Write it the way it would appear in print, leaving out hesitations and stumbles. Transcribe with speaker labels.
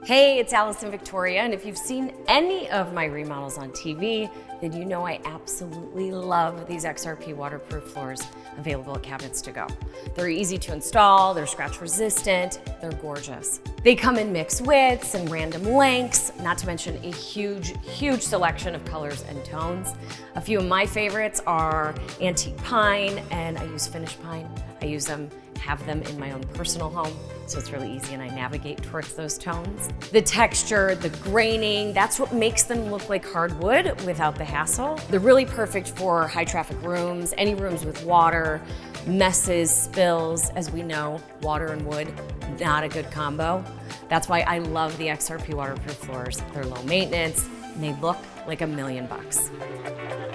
Speaker 1: Hey, it's Alison Victoria, and if you've seen any of my remodels on TV, then you know I absolutely love these XRP waterproof floors available at Cabinets to Go. They're easy to install, they're scratch resistant, they're gorgeous. They come in mixed widths and random lengths, not to mention a huge selection of colors and tones. A few of my favorites are antique pine, and I use finished pine. Have them in my own personal home, so it's really easy and I navigate towards those tones. The texture, the graining, that's what makes them look like hardwood without the hassle. They're really perfect for high traffic rooms, any rooms with water, messes, spills. As we know, water and wood, not a good combo. That's why I love the XRP waterproof floors. They're low maintenance and they look like $1,000,000.